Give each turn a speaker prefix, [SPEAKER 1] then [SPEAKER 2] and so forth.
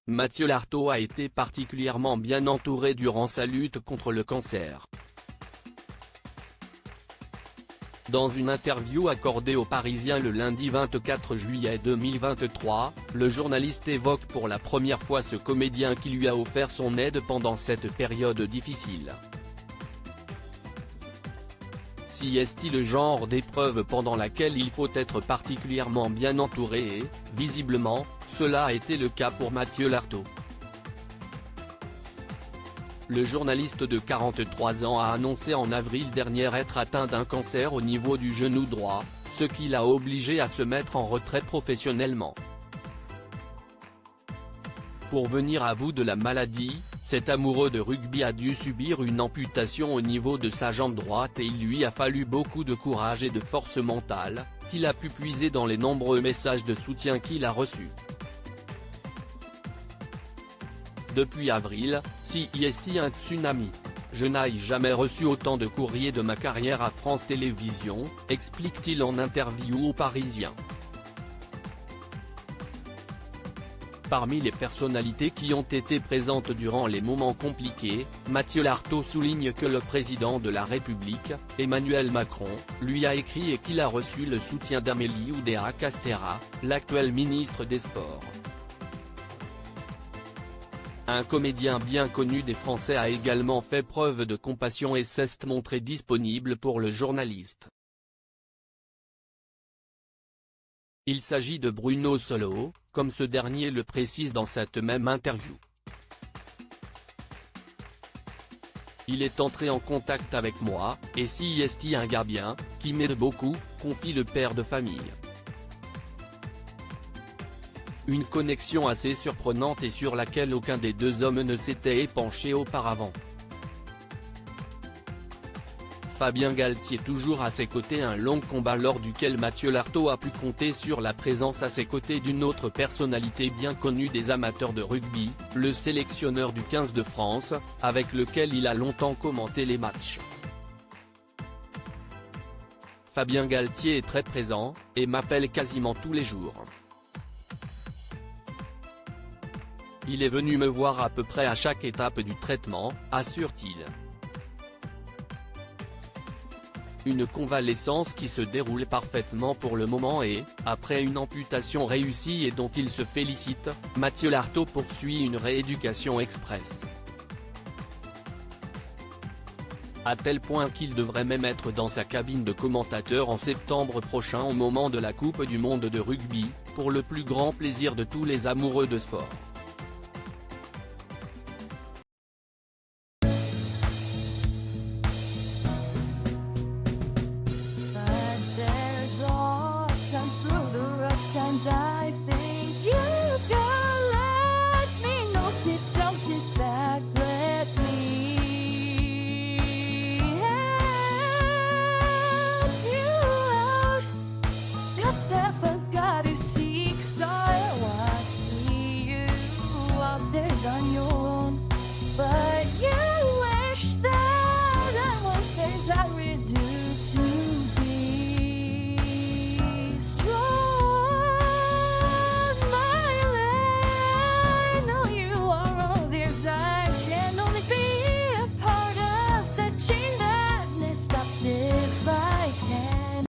[SPEAKER 1] Mathieu Lartaud a été particulièrement bien entouré durant sa lutte contre le cancer. Dans une interview accordée aux Parisiens le lundi 24 juillet 2023, le journaliste évoque pour la première fois ce comédien qui lui a offert son aide pendant cette période difficile. Si est-il le genre d'épreuve pendant laquelle il faut être particulièrement bien entouré et, visiblement, cela a été le cas pour Mathieu Lartaud. Le journaliste de 43 ans a annoncé en avril dernier être atteint d'un cancer au niveau du genou droit, ce qui l'a obligé à se mettre en retrait professionnellement. Pour venir à bout de la maladie, cet amoureux de rugby a dû subir une amputation au niveau de sa jambe droite et il lui a fallu beaucoup de courage et de force mentale, qu'il a pu puiser dans les nombreux messages de soutien qu'il a reçus. Depuis avril, si est un tsunami. Je n'ai jamais reçu autant de courriers de ma carrière à France Télévisions, explique-t-il en interview aux Parisiens. Parmi les personnalités qui ont été présentes durant les moments compliqués, Mathieu Lartaud souligne que le président de la République, Emmanuel Macron, lui a écrit et qu'il a reçu le soutien d'Amélie Oudéa-Castéra, l'actuelle ministre des Sports. Un comédien bien connu des Français a également fait preuve de compassion et s'est montré disponible pour le journaliste. Il s'agit de Bruno Solo, comme ce dernier le précise dans cette même interview. Il est entré en contact avec moi, et si est un gars bien, qui m'aide beaucoup, confie le père de famille. Une connexion assez surprenante et sur laquelle aucun des deux hommes ne s'était épanché auparavant. Fabien Galtier toujours à ses côtés, un long combat lors duquel Mathieu Lartaud a pu compter sur la présence à ses côtés d'une autre personnalité bien connue des amateurs de rugby, le sélectionneur du 15 de France, avec lequel il a longtemps commenté les matchs. Fabien Galtier est très présent, et m'appelle quasiment tous les jours. Il est venu me voir à peu près à chaque étape du traitement, assure-t-il. Une convalescence qui se déroule parfaitement pour le moment et, après une amputation réussie et dont il se félicite, Mathieu Lartaud poursuit une rééducation express. À tel point qu'il devrait même être dans sa cabine de commentateur en septembre prochain au moment de la Coupe du monde de rugby, pour le plus grand plaisir de tous les amoureux de sport.